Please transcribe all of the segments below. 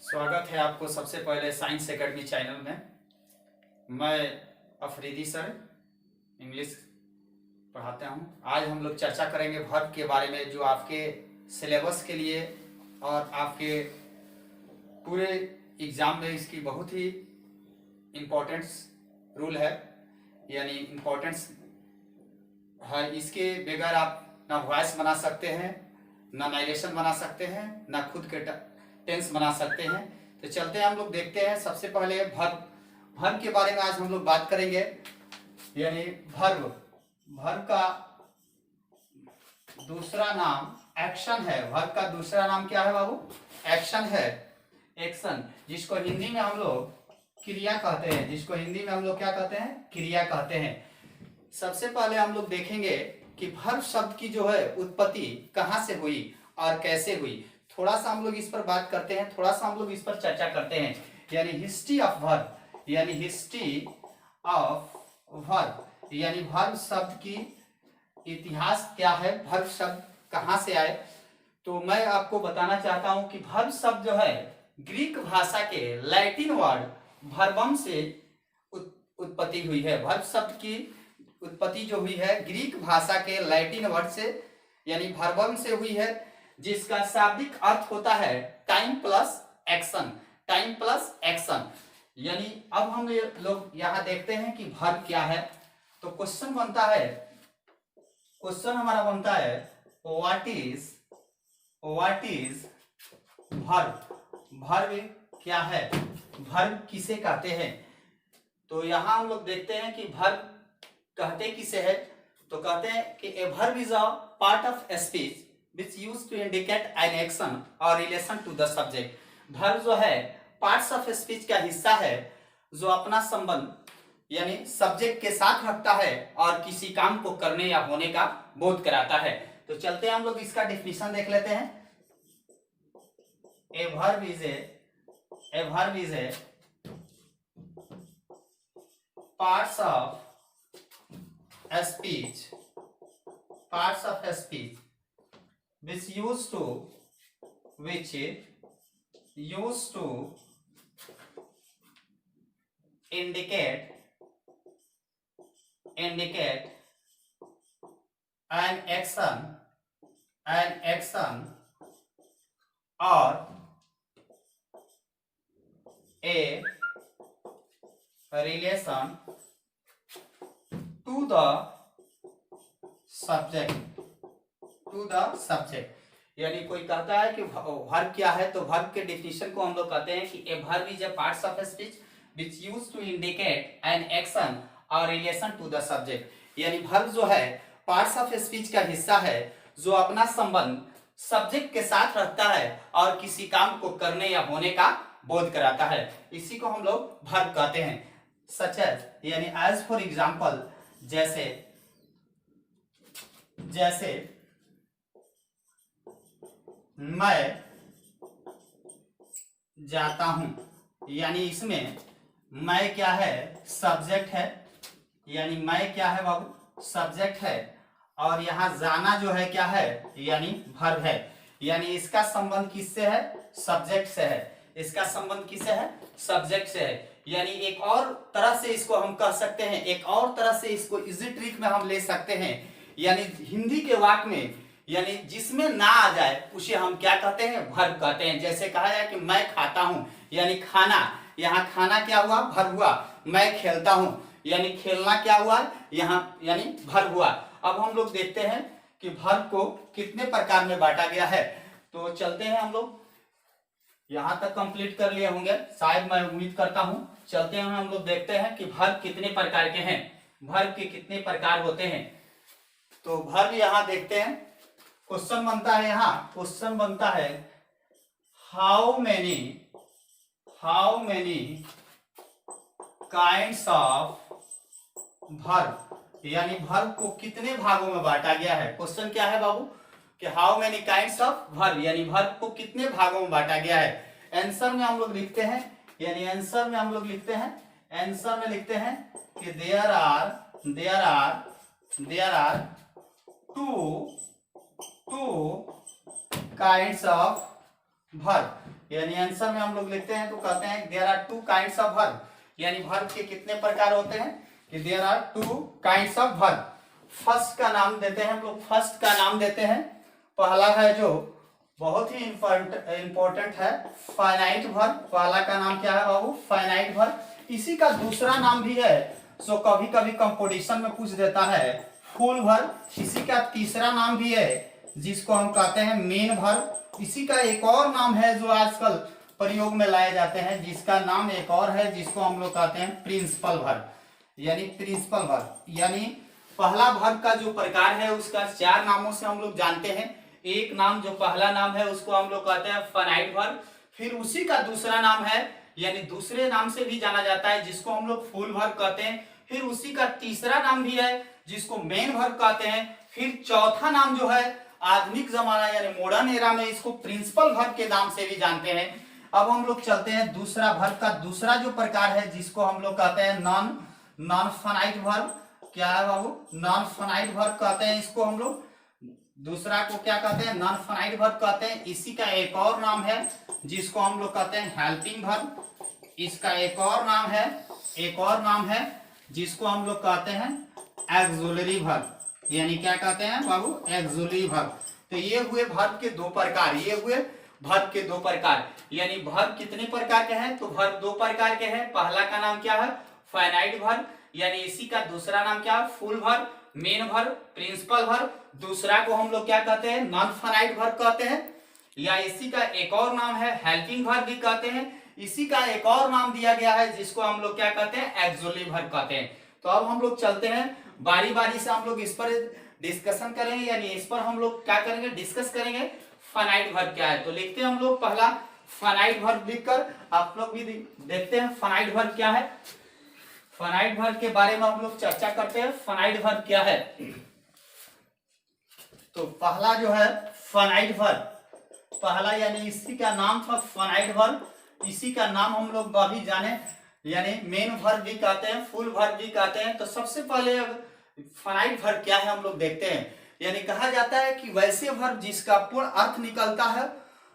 स्वागत है आपको सबसे पहले साइंस एकेडमी चैनल में। मैं अफरीदी सर इंग्लिश पढ़ाते हूँ। आज हम लोग चर्चा करेंगे वर्ब के बारे में, जो आपके सिलेबस के लिए और आपके पूरे एग्ज़ाम में इसकी बहुत ही इम्पोर्टेंस रूल है, यानी इम्पोर्टेंस है। इसके बगैर आप ना वॉइस बना सकते हैं, ना नाइलेशन बना सकते हैं, ना खुद के टेंस बना सकते हैं। तो चलते हैं, हम लोग देखते हैं। सबसे पहले वर्ब के बारे में आज हम लोग बात करेंगे, यानी वर्ब का दूसरा नाम एक्शन है। वर्ब का दूसरा नाम क्या है बाबू? एक्शन है। एक्शन, जिसको हिंदी में हम लोग क्रिया कहते हैं, जिसको हिंदी में हम लोग क्या कहते हैं? क्रिया कहते हैं। सबसे पहले हम लोग देखेंगे कि वर्ब शब्द की जो है उत्पत्ति कहाँ से हुई और कैसे हुई। थोड़ा सा हम लोग इस पर बात करते हैं, थोड़ा सा हम लोग इस पर चर्चा करते हैं, यानी हिस्ट्री ऑफ वर्ब, यानी हिस्ट्री ऑफ वर्ब, यानी वर्ब शब्द की इतिहास क्या है, वर्ब शब्द कहाँ से आए। तो मैं आपको बताना चाहता हूं कि वर्ब शब्द जो है ग्रीक भाषा के लैटिन वर्ड वर्बम से उत्पत्ति हुई है। वर्ब शब्द की उत्पत्ति जो हुई है ग्रीक भाषा के लैटिन वर्ड से, यानी वर्बम से हुई है, जिसका शाब्दिक अर्थ होता है time plus action. Time plus action, यानी अब हम लोग यहां देखते हैं कि वर्ब क्या है। तो क्वेश्चन बनता है, क्वेश्चन हमारा बनता है व्हाट इज वर्ब। वर्ब क्या है, वर्ब किसे कहते हैं। तो यहां हम लोग देखते हैं कि वर्ब कहते किसे है। तो कहते हैं कि a verb is a part of speech which used to indicate an action or relation to the subject। Verb जो है पार्ट्स ऑफ स्पीच का हिस्सा है, जो अपना संबंध यानी सब्जेक्ट के साथ रखता है और किसी काम को करने या होने का बोध कराता है। तो चलते हैं हम लोग इसका डेफिनेशन देख लेते हैं। ए verb is a parts of speech which used to indicate an action or a relation to the subject। यानी कोई कहता है कि वर्ब क्या है, तो वर्ब के डेफिनेशन को हम लोग कहते हैं कि a verb is a parts of speech which used to indicate an action और रिलेशन टू द सब्जेक्ट। यानी वर्ब जो है पार्ट्स ऑफ स्पीच का हिस्सा है, जो अपना संबंध सब्जेक्ट के साथ रखता है और किसी काम को करने या होने का बोध कराता है। इसी को हम लोग वर्ब कहते हैं। सच एज, यानी एज फॉर एग्जाम्पल, जैसे मैं जाता हूं, यानी इसमें मैं क्या है? सब्जेक्ट है, यानी मैं क्या है बाबू? सब्जेक्ट है, और यहां जाना जो है क्या है? यानी वर्ब है। यानी इसका संबंध किससे है? सब्जेक्ट से है। इसका संबंध किससे है? सब्जेक्ट से है। यानी एक और तरह से इसको हम कह सकते हैं, एक और तरह से इसको इजी ट्रिक में हम ले सकते हैं, यानी हिंदी के वाक्य में, यानी जिसमें ना आ जाए उसे हम क्या कहते हैं? वर्ब कहते हैं। जैसे कहा जाए कि मैं खाता हूं, यानी खाना, यहाँ खाना क्या हुआ? वर्ब हुआ। मैं खेलता हूं, यानी खेलना क्या हुआ? यहाँ यानी वर्ब हुआ। अब हम लोग देखते हैं कि वर्ब को कितने प्रकार में बांटा गया है। तो चलते हैं, हम लोग यहां तक कंप्लीट कर लिए होंगे, शायद मैं उम्मीद करता हूं। चलते हैं, हम लोग देखते हैं कि वर्ब कितने प्रकार के हैं, वर्ब के कितने प्रकार होते हैं। तो वर्ब यहां देखते हैं, क्वेश्चन बनता है, यहां क्वेश्चन बनता है how many kinds of verb, यानी वर्ब को कितने भागों में बांटा गया है। क्वेश्चन क्या है बाबू? कि how many kinds of verb, यानी वर्ब को कितने भागों में बांटा गया है। आंसर में हम लोग लिखते हैं, यानी आंसर में हम लोग लिखते हैं कि there are two kinds of verb, यानी आंसर में हम लोग लिखते हैं तो कहते हैं there are two kinds of verb, यानी वर्ब के कितने प्रकार होते हैं कि there are two kinds of verb. First का नाम देते हैं हम लोग, फर्स्ट का नाम देते हैं, पहला है जो बहुत ही इंपॉर्टेंट है फाइनाइट वर्ब। पहला का नाम क्या है बाबू? Finite verb. इसी का दूसरा नाम भी है, सो कभी कभी कंपटीशन में पूछ देता है, फुल वर्ब। इसी का तीसरा नाम भी है जिसको हम कहते हैं मेन वर्ब। इसी का एक और नाम है जो आजकल प्रयोग में लाए जाते हैं, जिसका नाम एक और है जिसको हम लोग कहते हैं प्रिंसिपल वर्ब, यानी प्रिंसिपल वर्ब। यानी पहला वर्ब का जो प्रकार है उसका चार नामों से हम लोग जानते हैं। एक नाम जो पहला नाम है उसको हम लोग कहते हैं फाइनाइट वर्ब। फिर उसी का दूसरा नाम है, यानी दूसरे नाम से भी जाना जाता है, जिसको हम लोग फुल वर्ब कहते हैं। फिर उसी का तीसरा नाम भी है जिसको मेन वर्ब कहते हैं। फिर चौथा नाम जो है आधुनिक जमाना यानी मॉडर्न एरा में इसको प्रिंसिपल वर्ब के नाम से भी जानते हैं। अब हम लोग चलते हैं दूसरा वर्ब का दूसरा जो प्रकार है जिसको हम लोग कहते हैं नॉन फाइनाइट वर्ब। क्या है बाबू? नॉन फाइनाइट वर्ब कहते हैं इसको हम लोग। दूसरा को क्या कहते हैं? नॉन फाइनाइट वर्ब कहते हैं। इसी का एक और नाम है जिसको हम लोग कहते हैं हेल्पिंग वर्ब। इसका एक और नाम है जिसको हम लोग कहते हैं एक्सुलरी वर्ब, यानी क्या कहते हैं बाबू? Auxiliary verb. तो ये हुए वर्ब के दो प्रकार, यानी वर्ब कितने प्रकार के हैं? तो वर्ब दो प्रकार के हैं। पहला का नाम क्या है? फाइनाइट वर्ब, यानी इसी का दूसरा नाम क्या है? Full verb, main verb, principal verb. दूसरा को हम लोग क्या कहते हैं? नॉन फाइनाइट वर्ब कहते हैं, या इसी का एक और नाम है हेल्पिंग वर्ब भी कहते हैं। इसी का एक और नाम दिया गया है जिसको हम लोग क्या कहते हैं? एक्सुलरी वर्ब कहते हैं। तो अब हम लोग चलते हैं बारी बारी से, हम लोग इस पर डिस्कशन करेंगे, यानी इस पर हम लोग क्या करेंगे? डिस्कस करेंगे फाइनाइट वर्ब क्या है। तो लिखते हैं हम लोग पहला फाइनाइट वर्ब लिखकर, आप लोग भी देखते हैं फाइनाइट वर्ब क्या है। फाइनाइट वर्ब के बारे में हम लोग चर्चा करते हैं। फाइनाइट वर्ब क्या है? तो पहला जो है फाइनाइट वर्ब, पहला यानी इसी का नाम था फाइनाइट वर्ब। इसी का नाम हम लोग अभी जाने, यानी मेन वर्ब भी कहते हैं, फुल वर्ब भी कहते हैं। तो सबसे पहले फाइनाइट वर्ब क्या है हम लोग देखते हैं। यानी कहा जाता है कि वैसे वर्ब जिसका पूर्ण अर्थ निकलता है,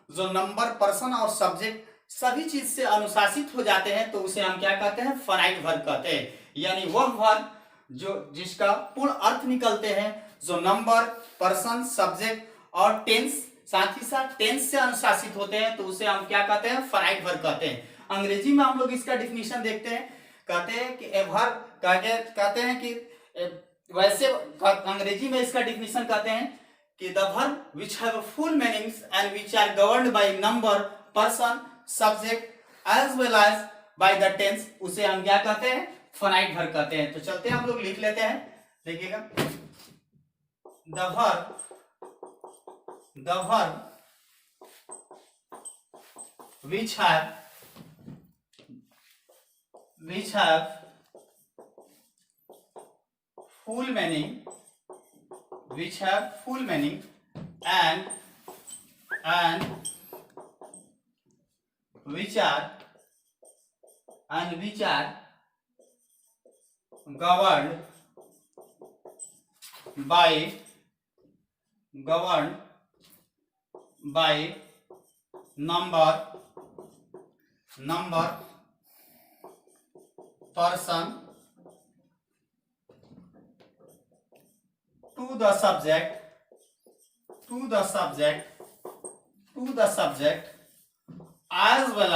जो नंबर, पर्सन और सब्जेक्ट सभी चीज से अनुशासित हो जाते हैं, तो उसे हम क्या कहते हैं? फाइनाइट वर्ब कहते हैं। यानी वह वर्ब जो जिसका पूर्ण अर्थ निकलते हैं, जो नंबर, पर्सन, सब्जेक्ट और टेंस, साथ ही साथ टेंस से अनुशासित होते हैं, तो उसे हम क्या कहते हैं? फाइनाइट वर्ब कहते हैं। अंग्रेजी में हम लोग इसका डिफिनीशन देखते हैं, कहते हैं कि ए वर्ब, कहते हैं कि वैसे अंग्रेजी में इसका डिफिनीशन कहते हैं कि the verb which have full meanings and which are governed by number, person, subject as well as by the tense, उसे हम क्या कहते हैं? फाइनाइट वर्ब कहते हैं। तो चलते हैं हम लोग लिख लेते हैं, देखिएगा। The verb which have full meaning, and which are governed by number, person, to the subject as well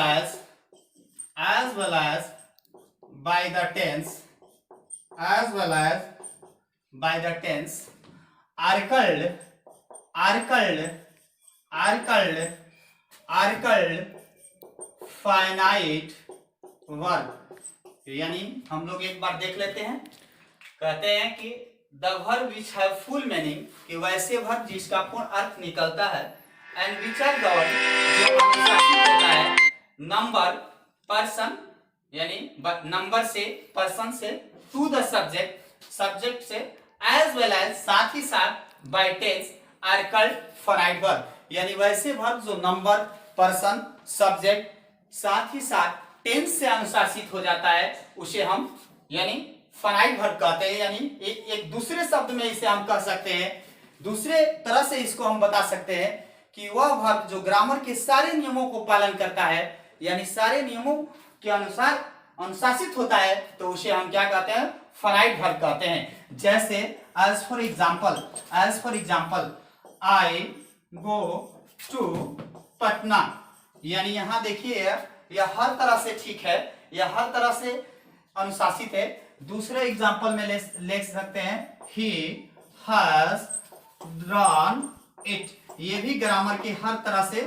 as by the tense, are called finite verb. यानी हम लोग एक बार देख लेते हैं, कहते हैं कि the verb which have full meaning, कि वैसे वर्ब जिसका पूर्ण अर्थ निकलता है, एंड व्हिच आर गवर्न्ड, जो अनुशासित होता है, नंबर, पर्सन, यानी नंबर से, पर्सन से, टू द सब्जेक्ट से, एज वेल एज, साथ ही साथ, by tense, are called finite verb. यानी वैसे वर्ब जो नंबर, पर्सन, सब्जेक्ट, साथ ही साथ टेंस से अनुशासित हो जाता है, उसे हम यानी फाइनाइट वर्ब कहते हैं। यानी एक दूसरे शब्द में इसे हम कह सकते हैं, दूसरे तरह से इसको हम बता सकते हैं कि वह वर्ब जो ग्रामर के सारे नियमों को पालन करता है, यानी सारे नियमों के अनुसार अनुशासित होता है, तो उसे हम क्या कहते हैं, फाइनाइट वर्ब कहते हैं। जैसे as for example I go to Patna, यानी यहां देखिए यह हर तरह से ठीक है, यह हर तरह से अनुशासित है। दूसरे एग्जाम्पल में ले सकते हैं ही हैज ड्रॉन इट, ये भी ग्रामर की हर तरह से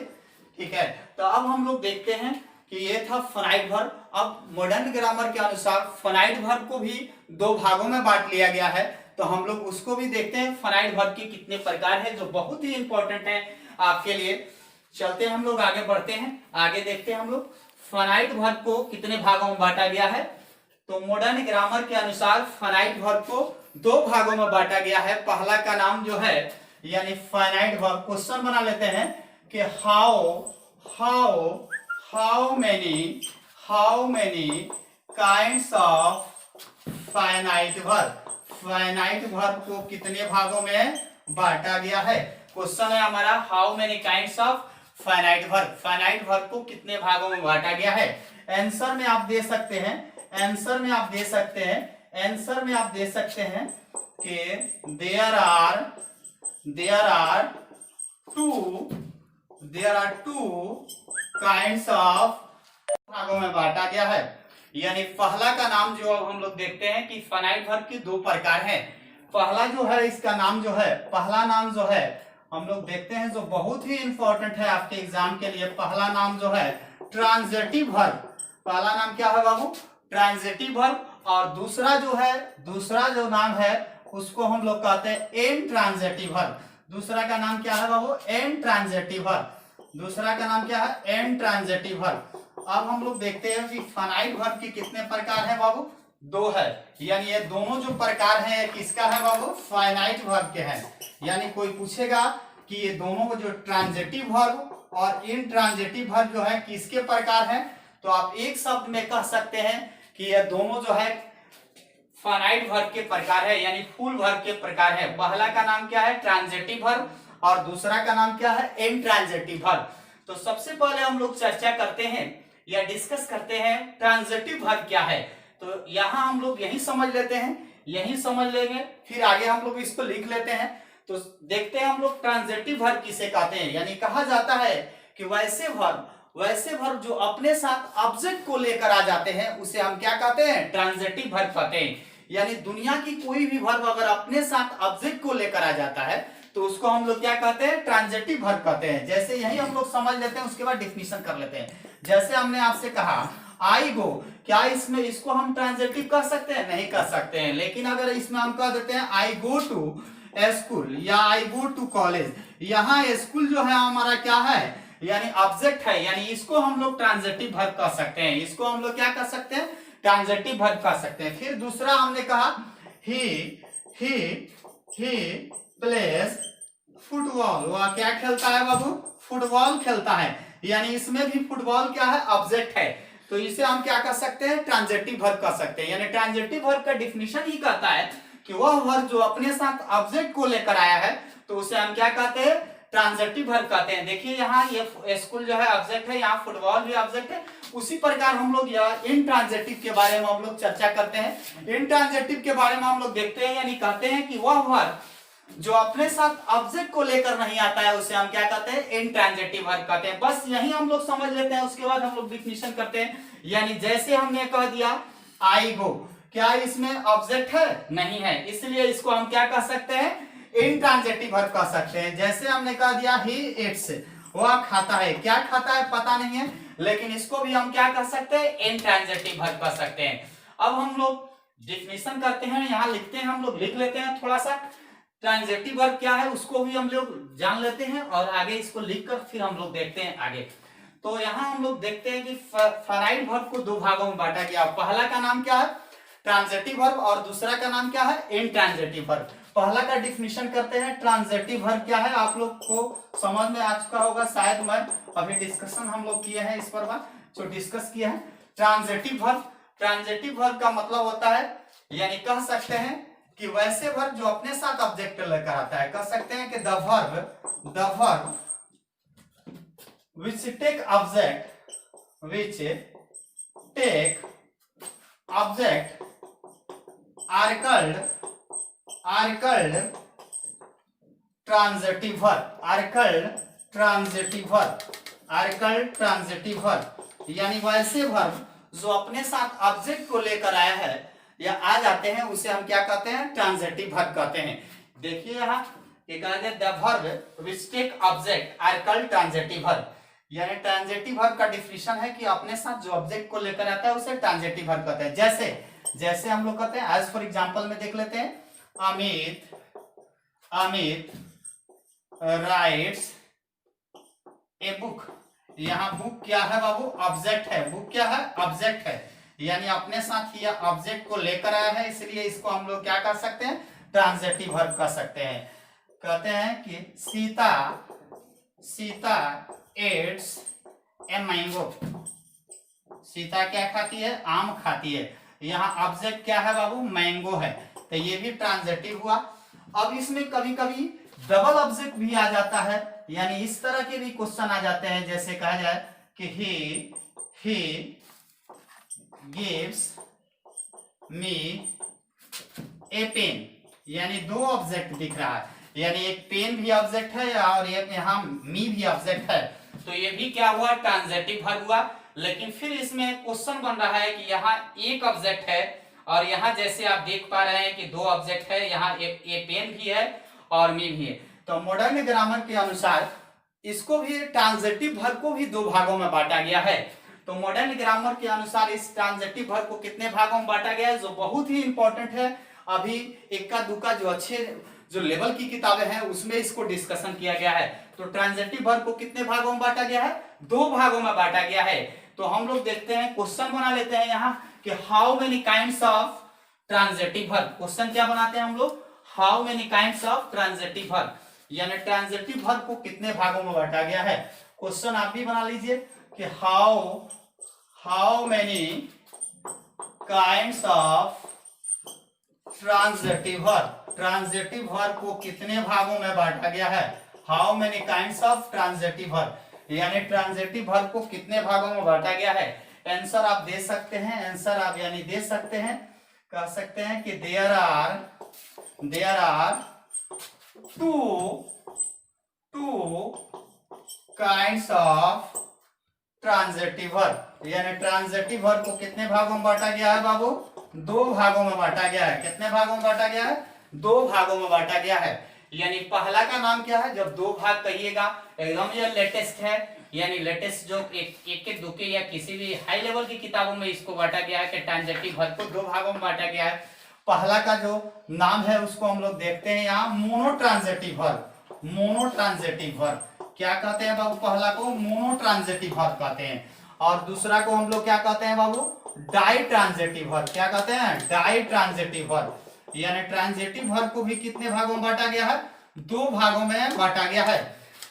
ठीक है। तो अब हम लोग देखते हैं कि ये था फाइनाइट वर्ब। अब मॉडर्न ग्रामर के अनुसार फाइनाइट वर्ब को भी दो भागों में बांट लिया गया है, तो हम लोग उसको भी देखते हैं फाइनाइट वर्ब के कितने प्रकार है, जो बहुत ही इंपॉर्टेंट है आपके लिए। चलते हैं हम लोग आगे बढ़ते हैं, आगे देखते हैं हम लोग फाइनाइट वर्ब को कितने भागों में बांटा गया है। तो मॉडर्न ग्रामर के अनुसार फाइनाइट वर्ब को दो भागों में बांटा गया है। पहला का नाम जो है यानी फाइनाइट वर्ब, क्वेश्चन बना लेते हैं कि how many kinds of finite verb, finite verb को कितने भागों में बांटा गया है। क्वेश्चन है हमारा how many kinds of finite verb, finite verb को कितने भागों में बांटा गया है। आंसर में आप दे सकते हैं कि there are two kinds of भागों में बांटा गया है। यानी पहला का नाम जो अब हम लोग देखते हैं कि फाइनाइट वर्ब के दो प्रकार हैं। पहला जो है इसका नाम जो है, पहला नाम जो है हम लोग देखते हैं जो बहुत ही इंपॉर्टेंट है आपके एग्जाम के लिए। पहला नाम जो है ट्रांजिटिव वर्ब, पहला नाम क्या है बाबू, ट्रांजिटिव वर्ब। और दूसरा जो नाम है उसको हम लोग कहते हैं इनट्रांजिटिव वर्ब। दूसरा का नाम क्या है बाबू, इनट्रांजिटिव वर्ब। दूसरा का नाम क्या है, इनट्रांजिटिव वर्ब। अब हम लोग देखते हैं कि फाइनाइट वर्ब के कितने प्रकार है बाबू, दो है। यानी ये दोनों जो प्रकार हैं किसका है बाबू, फाइनाइट वर्ब के हैं। यानी कोई पूछेगा कि ये दोनों जो ट्रांजिटिव वर्ब और इनट्रांजिटिव वर्ब जो है किसके प्रकार है, तो आप एक शब्द में कह सकते हैं कि ये दोनों जो है फाइनाइट वर्ब के प्रकार है, यानी फुल वर्ब के प्रकार है। पहला का नाम क्या है, ट्रांजिटिव वर्ब, और दूसरा का नाम क्या है, इनट्रांजिटिव वर्ब। तो सबसे पहले हम लोग चर्चा करते हैं या डिस्कस करते हैं ट्रांजिटिव वर्ब क्या है। तो यहां हम लोग यही समझ लेंगे, फिर आगे हम लोग इसको लिख लेते हैं। तो देखते हैं हम लोग ट्रांजिटिव वर्ब किसे कहते हैं। यानी कहा जाता है कि वैसे वर्ब जो अपने साथ ऑब्जेक्ट को लेकर आ जाते हैं उसे हम क्या कहते हैं, ट्रांजिटिव वर्ब कहते हैं। यानी दुनिया की कोई भी वर्ब अगर अपने साथ ऑब्जेक्ट को लेकर आ जाता है तो उसको हम लोग क्या कहते हैं, ट्रांजिटिव वर्ब कहते हैं। जैसे यही हम लोग समझ लेते हैं, उसके बाद डिफिनीशन कर लेते हैं। जैसे हमने आपसे कहा आई गो, क्या इसको हम ट्रांजिटिव कह सकते हैं, नहीं कह सकते हैं। लेकिन अगर इसमें हम कह देते हैं आई गो टू स्कूल या आई गो टू कॉलेज, यहाँ स्कूल जो है हमारा क्या है, यानी ऑब्जेक्ट है, यानी इसको हम लोग ट्रांजिटिव वर्ब कह सकते हैं। इसको हम लोग क्या कह सकते हैं, ट्रांजिटिव वर्ब कह सकते हैं। फिर दूसरा हमने कहा ही प्लेस फुटबॉल, वह क्या खेलता है बाबू, फुटबॉल खेलता है। यानी इसमें भी फुटबॉल क्या है, ऑब्जेक्ट है, तो इसे हम क्या कर सकते हैं, ट्रांजिटिव वर्ब कह सकते हैं। यानी ट्रांजिटिव वर्ब का डिफिनीशन ही कहता है कि वह वर्ब जो अपने साथ ऑब्जेक्ट को लेकर आया है तो उसे हम क्या कहते हैं, ट्रांजिटिव वर्ब कहते हैं। देखिए यहाँ ये स्कूल जो है ऑब्जेक्ट है, यहाँ फुटबॉल भी ऑब्जेक्ट है। उसी प्रकार हम लोग इनट्रांजिटिव के बारे में हम लोग चर्चा करते हैं। इनट्रांजिटिव के बारे में हम लोग देखते हैं, यानी कहते हैं कि वह वर्ब जो अपने साथ ऑब्जेक्ट को लेकर नहीं आता है उसे हम क्या कहते हैं, इनट्रांजिटिव वर्ब कहते हैं। बस यही हम लोग समझ लेते हैं, उसके बाद हम लोग डिफिनीशन करते हैं। यानी जैसे हमने कह दिया आई गो, क्या इसमें ऑब्जेक्ट है, नहीं है, इसलिए इसको हम क्या कह सकते हैं, इनट्रांजिटिव वर्ब कह सकते हैं। जैसे हमने कह दिया ही इट्स, वह खाता है, क्या खाता है पता नहीं है, लेकिन इसको भी हम क्या कह सकते हैं, इनट्रांजिटिव वर्ब कह सकते हैं। अब हम लोग डिफिनीशन करते हैं, यहाँ लिखते हैं, हम लोग लिख लेते हैं थोड़ा सा। ट्रांजिटिव वर्ब क्या है उसको भी हम लोग जान लेते हैं और आगे इसको लिखकर फिर हम लोग देखते हैं आगे। तो यहाँ हम लोग देखते हैं कि फाइनाइट वर्ब को दो भागों में बांटा गया। पहला का नाम क्या है, ट्रांजिटिव वर्ब, और दूसरा का नाम क्या है, इनट्रांजिटिव वर्ब। पहला का डिफिनीशन करते हैं, ट्रांजिटिव वर्ब क्या है, आप लोग को समझ में आ चुका होगा शायद। मैं अभी डिस्कशन हम लोग किए हैं इस पर, जो डिस्कस किया है। ट्रांजिटिव वर्ब का मतलब होता है, यानी कह सकते हैं कि वैसे वर्ब जो अपने साथ ऑब्जेक्ट लेकर आता है। कह सकते हैं कि the verb which take object are called transitive verb यानी वैसे वर्ब जो अपने साथ ऑब्जेक्ट को लेकर आया है या आ जाते हैं उसे हम क्या कहते हैं, ट्रांजिटिव वर्ब कहते हैं। देखिए यहाँ the verb which take object are called transitive verb, यानी ट्रांजिटिव वर्ब का डिफिनेशन है कि अपने साथ जो ऑब्जेक्ट को लेकर आता है उसे ट्रांजिटिव वर्ब कहते हैं। जैसे हम लोग कहते हैं, एज फॉर एग्जांपल में देख लेते हैं, अमित राइट्स ए बुक। यहाँ बुक क्या है बाबू, ऑब्जेक्ट है। बुक क्या है, ऑब्जेक्ट है, यानी अपने साथ ही ऑब्जेक्ट को लेकर आया है, इसलिए इसको हम लोग क्या कर सकते हैं, ट्रांजिटिव वर्ब कह सकते हैं। कहते हैं कि सीता एट्स ए मैंगो। सीता क्या खाती है, आम खाती है। यहाँ ऑब्जेक्ट क्या है बाबू, मैंगो है, तो ये भी ट्रांजिटिव हुआ। अब इसमें कभी कभी डबल ऑब्जेक्ट भी आ जाता है, यानी इस तरह के भी क्वेश्चन आ जाते हैं, जैसे कहा जाए कि he gives me a pen, यानी दो ऑब्जेक्ट दिख रहा है, यानी एक पेन भी ऑब्जेक्ट है और एक यहाँ मी भी ऑब्जेक्ट है, तो ये भी क्या हुआ, ट्रांजिटिव वर्ब हुआ। लेकिन फिर इसमें क्वेश्चन बन रहा है कि यहाँ एक ऑब्जेक्ट है और यहाँ जैसे आप देख पा रहे हैं कि दो ऑब्जेक्ट है, यहाँ एक ए पेन भी है और मी भी है। तो मॉडर्न ग्रामर के अनुसार इसको भी, ट्रांजिटिव वर्ब को भी दो भागों में बांटा गया है। तो मॉडर्न ग्रामर के अनुसार इस ट्रांजिटिव वर्ब को कितने भागों में बांटा गया है, जो बहुत ही इंपॉर्टेंट है। अभी इक्का दुक्का जो अच्छे जो लेवल की किताबें हैं उसमें इसको डिस्कशन किया गया है। तो ट्रांजिटिव वर्ब को कितने भागों में बांटा गया है, दो भागों में बांटा गया है। तो हम लोग देखते हैं, क्वेश्चन बना लेते हैं यहाँ कि how many kinds of transitive verb. Question क्या बनाते हैं हम लोग, how many kinds of transitive verb, यानी ट्रांजिटिव वर्ब को कितने भागों में बांटा गया है। क्वेश्चन आप भी बना लीजिए कि how many kinds of transitive verb, transitive verb को कितने भागों में बांटा गया है। How many kinds of transitive verb, यानी ट्रांजिटिव वर्ब को कितने भागों में बांटा गया है। आंसर आप दे सकते हैं, आंसर आप यानी दे सकते हैं, कह सकते हैं कि there are two kinds of transitive verb, यानी ट्रांजिटिव वर्ब को कितने भागों में बांटा गया है बाबू, दो भागों में बांटा गया है। कितने भागों में बांटा गया है, दो भागों में बांटा गया है। यानी पहला का नाम क्या है, जब दो भाग कहिएगा एकदम ये लेटेस्ट है, यानी लेटेस्ट जो एक दुके या किसी भी हाई लेवल की किताबों में इसको बांटा गया है कि ट्रांजिटिव वर्ब को दो भागों में बांटा गया है। पहला का जो नाम है उसको हम लोग देखते हैं यहाँ, मोनोट्रांजिटिव वर्ब। मोनोट्रांजिटिव वर्ब क्या कहते हैं बाबू, पहला को मोनोट्रांजिटिव वर्ब कहते हैं, और दूसरा को हम लोग क्या कहते हैं बाबू, डाई ट्रांजिटिव वर्ब। क्या कहते हैं, डाई ट्रांजिटिव वर्ब। यानी ट्रांजिटिव वर्ब को भी कितने भागों में बांटा गया है, दो भागों में बांटा गया है।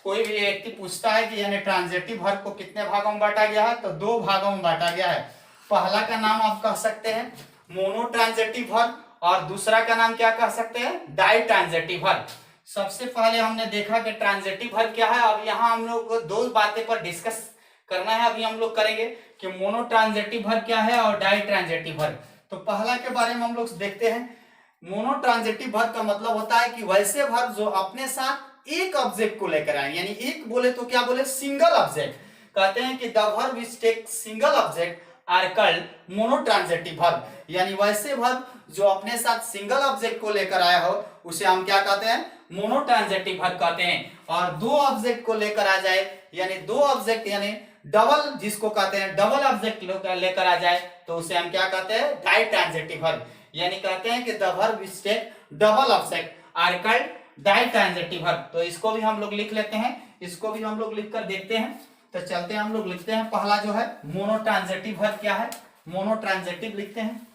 कोई भी व्यक्ति पूछता है कि यानी ट्रांजिटिव वर्ब को कितने भागों में बांटा गया है, तो दो भागों में बांटा गया है। पहला का नाम आप कह सकते हैं मोनोट्रांजिटिव वर्ब और दूसरा का नाम क्या कह सकते हैं, डाई ट्रांजिटिव वर्ब। सबसे पहले हमने देखा कि ट्रांजिटिव वर्ब क्या है। अब यहाँ हम लोग को दो बातें पर डिस्कस करना है, अभी हम लोग करेंगे कि मोनोट्रांजिटिव वर्ब क्या है और डाई ट्रांजिटिव वर्ब। तो पहला के बारे में हम लोग देखते हैं। मोनोट्रांजिटिव वर्ब का मतलब होता है कि वैसे वर्ब जो अपने साथ एक ऑब्जेक्ट को लेकर आए, यानी एक बोले तो क्या बोले, सिंगल ऑब्जेक्ट। कहते हैं कि the verb which take single object are called monotransitive verb, यानी वैसे वर्ब जो अपने साथ सिंगल ऑब्जेक्ट को लेकर आया हो उसे हम क्या कहते हैं, मोनोट्रांजिटिव वर्ब कहते हैं। और दो ऑब्जेक्ट को लेकर आ जाए, यानी दो ऑब्जेक्ट यानी डबल जिसको कहते हैं, डबल ऑब्जेक्ट लेकर आ जाए तो उसे हम क्या कहते हैं, डाई ट्रांजिटिव वर्ब। यानी कहते हैं कि the verb which take double object are called ditransitive verb. तो इसको भी हम लोग लिख लेते हैं, इसको भी हम लोग लिखकर देखते हैं। तो चलते हैं हम लोग लिखते हैं, पहला जो है मोनोट्रांजिटिव वर्ब क्या है, मोनोट्रांजिटिव लिखते हैं।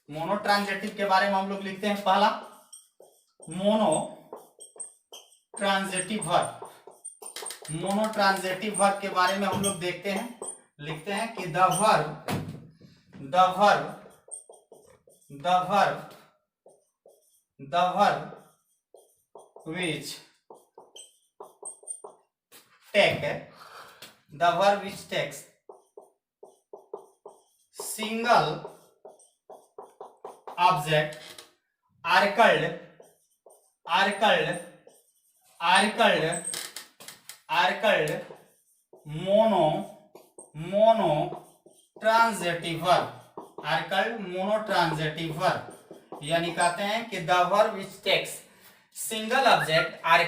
मोनोट्रांजिटिव के बारे में हम लोग लिखते हैं, पहला मोनोट्रांजिटिव वर्ब। मोनोट्रांजिटिव वर्ब के बारे में हम लोग देखते हैं, लिखते हैं कि the verb which take, the verb which takes single object are called mono transitive verb, are called mono transitive verb. यानी कहते हैं कि the verb which takes single object are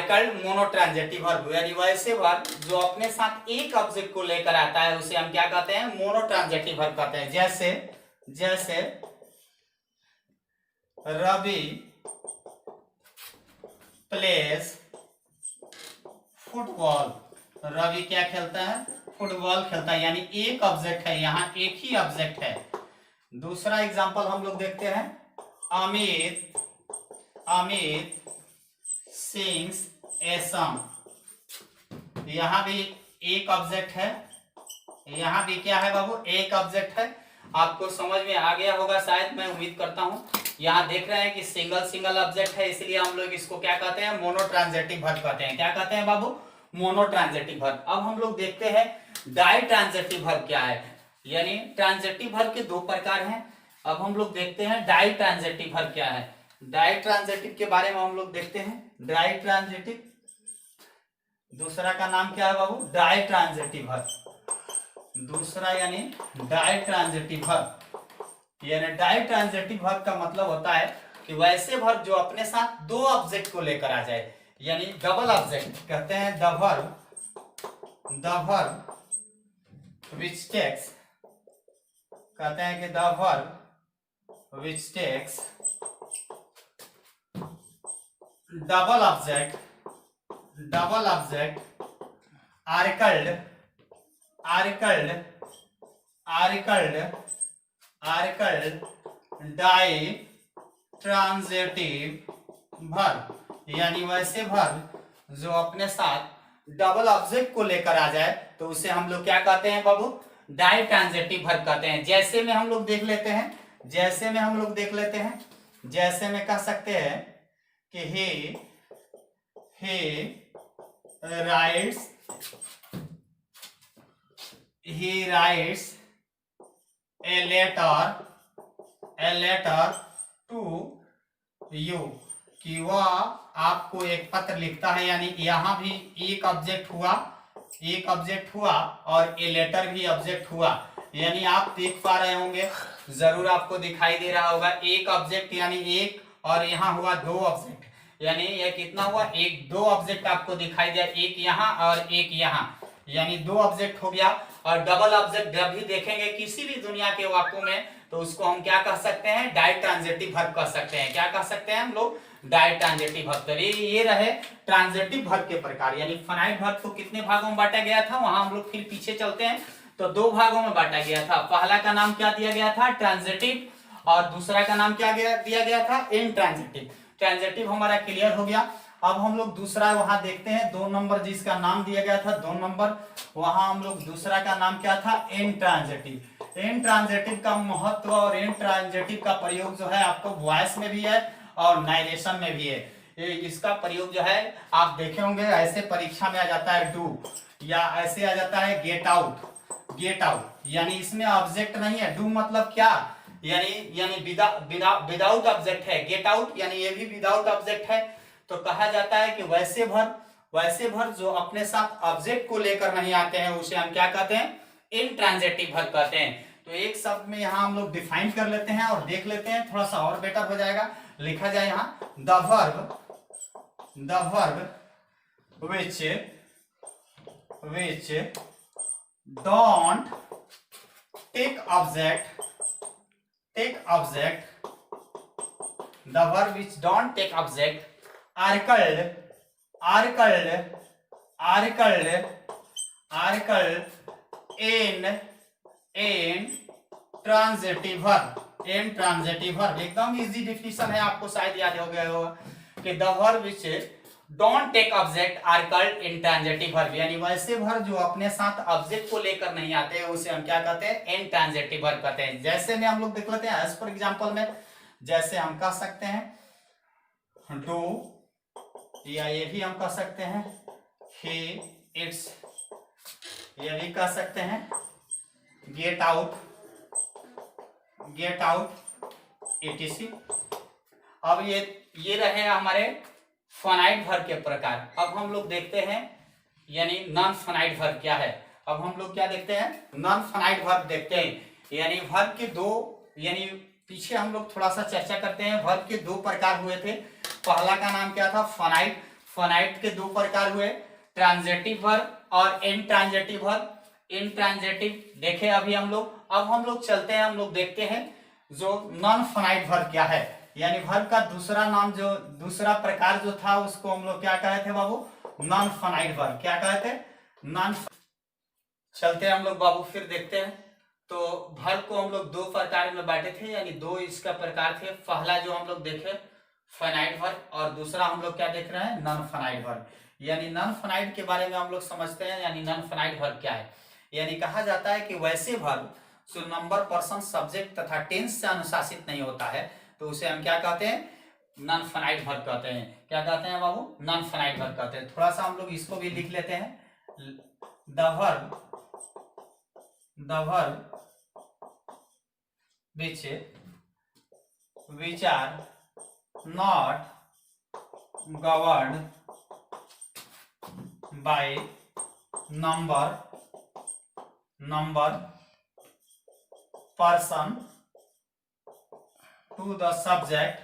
called mono transitive verb. यानी वैसे verb जो अपने साथ एक ऑब्जेक्ट को लेकर आता है उसे हम क्या कहते हैं, मोनो ट्रांजिटिव वर्ब कहते हैं। जैसे रवि प्लेस फुटबॉल, रवि क्या खेलता है, फुटबॉल खेलता है। यानी एक ऑब्जेक्ट है, यहाँ एक ही ऑब्जेक्ट है। दूसरा एग्जांपल हम लोग देखते हैं, अमित सिंग्स ए सॉन्ग। यहां भी एक ऑब्जेक्ट है, यहां भी क्या है बाबू, एक ऑब्जेक्ट है। आपको समझ में आ गया होगा शायद, मैं उम्मीद करता हूं। यहाँ देख रहे हैं कि सिंगल ऑब्जेक्ट है, इसलिए हम लोग इसको क्या कहते हैं, मोनो ट्रांजिटिव वर्ब कहते हैं। क्या कहते हैं बाबू, मोनो ट्रांजिटिव वर्ब। अब हम लोग देखते हैं डाई ट्रांजिटिव वर्ब क्या है। यानी ट्रांजिटिव वर्ब के दो प्रकार हैं। अब हम लोग देखते हैं डाई ट्रांजिटिव वर्ब क्या है। डाई ट्रांजिटिव के बारे में हम लोग देखते हैं। डाई ट्रांजिटिव, दूसरा का नाम क्या है बाबू, डाई ट्रांजिटिव वर्ब। दूसरा यानी डाई ट्रांजिटिव वर्ब। यानी डाई ट्रांजिटिव वर्ब का मतलब होता है कि वैसे वर्ब जो अपने साथ दो ऑब्जेक्ट को लेकर आ जाए, यानी डबल ऑब्जेक्ट कहते हैं। द वर्ब विच टेक्स, कहते हैं कि the verb which takes double object are called ditransitive verb. यानी वैसे वर्ब जो अपने साथ डबल ऑब्जेक्ट को लेकर आ जाए तो उसे हम लोग क्या कहते हैं बाबू, डाई ट्रांजिटिव वर्ब कहते हैं। जैसे में हम लोग देख लेते हैं, जैसे में कह सकते हैं कि he writes a letter to you, कि वह आपको एक पत्र लिखता है। यानी यहां भी एक ऑब्जेक्ट हुआ और ए लेटर भी ऑब्जेक्ट हुआ। यानी आप देख पा रहे होंगे, जरूर आपको दिखाई दे रहा होगा, एक ऑब्जेक्ट यानी एक, और यहाँ हुआ दो ऑब्जेक्ट। यानी ये कितना हुआ, एक, दो ऑब्जेक्ट आपको दिखाई दिया, एक यहाँ और एक यहाँ, यानी दो ऑब्जेक्ट हो गया। और डबल ऑब्जेक्ट जब भी देखेंगे किसी भी दुनिया के वाक्यों में तो उसको हम क्या कह सकते हैं, डाई ट्रांजिटिव वर्ब कह सकते हैं। क्या कह सकते हैं हम लोग, डाई ट्रांजिटिव वर्ब। ये रहे ट्रांजिटिव वर्ब के प्रकार। यानी फाइनाइट वर्ब को कितने भागों में बांटा गया था, वहां हम लोग फिर पीछे चलते हैं तो दो भागों में बांटा गया था। पहला का नाम क्या दिया गया था, ट्रांजिटिव, और दूसरा का नाम क्या दिया गया था, इनट्रांजिटिव। ट्रांजिटिव हमारा क्लियर हो गया। अब हम लोग दूसरा वहां देखते हैं, 2 नंबर जिसका नाम दिया गया था 2 नंबर, वहां हम लोग दूसरा का नाम क्या था, इनट्रांजिटिव। इनट्रांजिटिव का महत्व और इनट्रांजिटिव का प्रयोग जो है आपको वॉइस में भी है और नारेशन में भी है। इसका प्रयोग जो है आप देखे होंगे, ऐसे परीक्षा में आ जाता है डू, या ऐसे आ जाता है गेट आउट। यानी इसमें ऑब्जेक्ट नहीं है। डू मतलब क्या, यानी विदाउट ऑब्जेक्ट है। गेट आउट यानी ये भी विदाउट ऑब्जेक्ट है। तो कहा जाता है कि वैसे वर्ब जो अपने साथ ऑब्जेक्ट को लेकर नहीं आते हैं उसे हम क्या कहते हैं, इनट्रांजिटिव वर्ब कहते हैं। तो एक शब्द में यहाँ हम लोग डिफाइन कर लेते हैं और देख लेते हैं, थोड़ा सा और बेटर हो जाएगा। लिखा जाए यहाँ, the verb which don't take object, the verb which don't take object are called intransitive verb। intransitive verb एकदम इजी डिफिनेशन है, आपको शायद याद हो गया होगा कि the verb which don't take object are called intransitive verb. यानी वैसे वर्ब जो अपने साथ ऑब्जेक्ट को लेकर नहीं आते हैं उसे हम क्या कहते हैं, इनट्रांजिटिव वर्ब कहते हैं। जैसे में हम लोग देख लेते हैं, एज फॉर एग्जांपल में जैसे हम कह सकते हैं डू, या ये भी हम कह सकते हैं ही इट्स, ये भी कह सकते हैं get out, get out etc। अब ये रहे हमारे फाइनाइट वर्ब के प्रकार। अब हम लोग देखते हैं यानी नॉन फाइनाइट वर्ब क्या है। अब हम लोग क्या देखते हैं, नॉन फाइनाइट वर्ब देखते हैं। यानी वर्ब के दो, यानी पीछे हम लोग थोड़ा सा चर्चा करते हैं। वर्ब के दो प्रकार हुए थे। पहला का नाम क्या था, फाइनाइट। फाइनाइट के दो प्रकार हुए, ट्रांजिटिव वर्ब और इनट्रांजिटिव वर्ब। इनट्रांजिटिव देखे अभी हम लोग। अब हम लोग चलते हैं, हम लोग देखते हैं जो नॉन फाइनाइट वर्ब क्या है। यानी वर्ब का दूसरा नाम, जो दूसरा प्रकार जो था उसको हम लोग क्या कहे थे बाबू, नॉन फाइनाइट वर्ब। क्या कहे थे, नॉन। चलते हैं हम लोग बाबू, फिर देखते हैं। तो वर्ब को हम लोग दो प्रकार में बांटे थे, यानी दो इसका प्रकार थे। पहला जो हम लोग देखे फाइनाइट वर्ब, और दूसरा हम लोग क्या देख रहे हैं, नॉन फाइनाइट वर्ब। यानी नॉन फाइनाइट के बारे में हम लोग समझते हैं। यानी नॉन फाइनाइट वर्ब क्या है। यानी कहा जाता है कि वैसे वर्ब जो नंबर, पर्सन, सब्जेक्ट तथा टेंस से अनुशासित नहीं होता है, तो उसे हम क्या कहते हैं, नॉन फाइनाइट वर्ब कहते हैं। क्या कहते हैं बाबू, नॉन फाइनाइट वर्ब कहते हैं। थोड़ा सा हम लोग इसको भी लिख लेते हैं। The verb which are not governed by number, person to the subject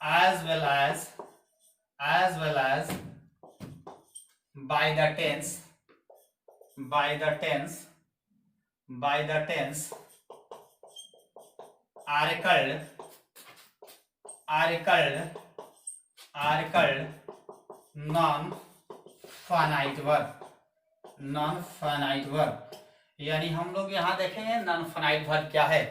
as well as by the tense are called non finite verb. यानी हम लोग यहाँ देखेंगे नॉन फाइनाइट वर्ब क्या है।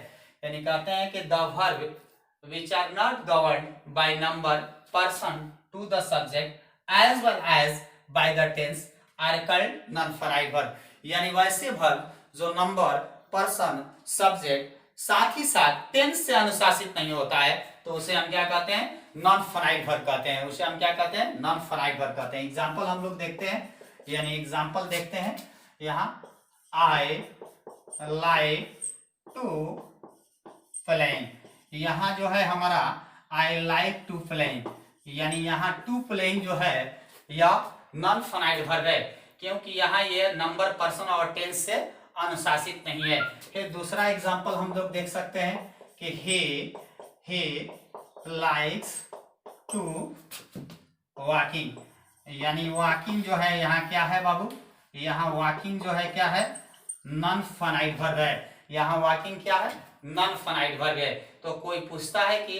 यानी कहते हैं कि the verb which are not governed by number, person to the subject as well as by the tense are called non finite verb. यानी वैसे वर्ब जो नंबर, पर्सन, सब्जेक्ट साथ ही साथ टेंस से अनुशासित नहीं होता है, तो उसे हम क्या कहते हैं, नॉन फाइनाइट वर्ब कहते हैं। उसे हम क्या कहते हैं, नॉन फाइनाइट वर्ब कहते हैं। एग्जांपल हम लोग देखते हैं, यानी एग्जांपल देखते हैं। यहाँ आई लाइक टू प्लेइंग, यहाँ जो है हमारा आई लाइक टू प्लेइंग, यानी यहाँ टू प्लेइंग जो है यह नॉन फाइनाइट वर्ब है, क्योंकि यहाँ ये नंबर, पर्सन और टेंस से अनुशासित नहीं है। फिर दूसरा एग्जांपल हम लोग देख सकते हैं कि he likes to walking, यानी वॉकिंग जो है यहाँ क्या है बाबू, यहाँ वॉकिंग जो है क्या है, नॉन फाइनाइट वर्ब है। यहाँ वॉकिंग क्या है, नॉन फाइनाइट वर्ब है। तो कोई पूछता है कि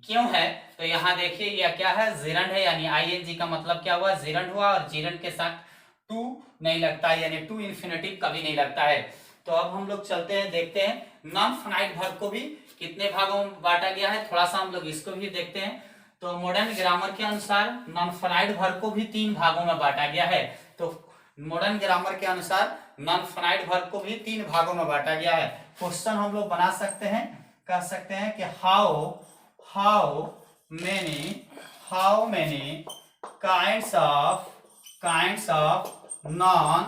क्यों है, तो यहाँ देखिए यह क्या है, जिरंड है। यानी आईएनजी का मतलब क्या हुआ, जिरंड हुआ, और जिरंड के साथ टू नहीं लगता है, यानी टू इन्फिनेटिव कभी नहीं लगता है। तो अब हम लोग चलते हैं, देखते हैं नॉन फाइनाइट वर्ब को भी कितने भागों में बांटा गया है। थोड़ा सा हम लोग इसको भी देखते हैं। तो मॉडर्न ग्रामर के अनुसार नॉन फाइनाइट वर्ब को भी 3 भागों में बांटा गया है। तो मॉडर्न ग्रामर के अनुसार नॉन फाइनाइट वर्ब को भी 3 भागों में बांटा गया है। क्वेश्चन हम लोग बना सकते हैं, कह सकते हैं कि how many kinds of non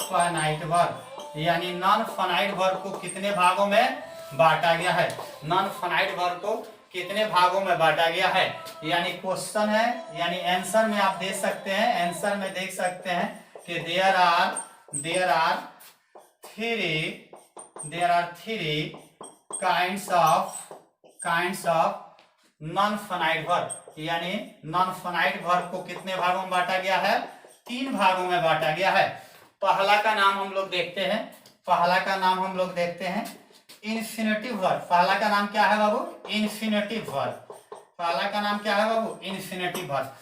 finite verb, यानी नॉन फाइनाइट वर्ब को कितने भागों में बांटा गया है, नॉन फाइनाइट वर्ब को कितने भागों में बांटा गया है। यानी क्वेश्चन है, यानी आंसर में आप दे सकते हैं, आंसर में देख सकते हैं कि there are three kinds of non finite verb, यानी नॉन फाइनाइट वर्ब को कितने भागों में बांटा गया है, 3 भागों में बांटा गया है। पहला का नाम हम लोग देखते हैं, इन्फिनेटिव वर्ब। पहला का नाम क्या है बाबू, इन्फिनेटिव वर्ब। पहला का नाम क्या है बाबू, इन्फिनेटिव वर्ब।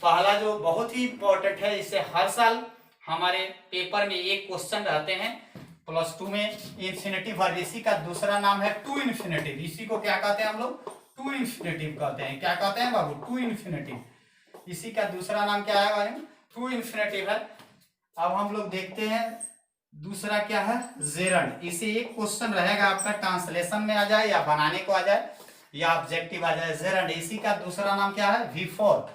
पहला जो बहुत ही इंपॉर्टेंट है, इससे हर साल हमारे पेपर में एक क्वेश्चन रहते हैं +2 में, इन्फिनेटिव वर्ब। इसी का दूसरा नाम है टू इन्फिनेटिव। इसी को क्या कहते हैं हम लोग, टू इन्फिनेटिव कहते हैं। क्या कहते हैं बाबू, टू इन्फिनेटिव। इसी का दूसरा नाम क्या है बाबू, टू इन्फिनेटिव है। अब हम लोग देखते हैं दूसरा क्या है, जेरंड। इसे एक क्वेश्चन रहेगा आपका, ट्रांसलेशन में आ जाए या बनाने को आ जाए या ऑब्जेक्टिव आ जाए, जेरंड। इसी का दूसरा नाम क्या है, V4।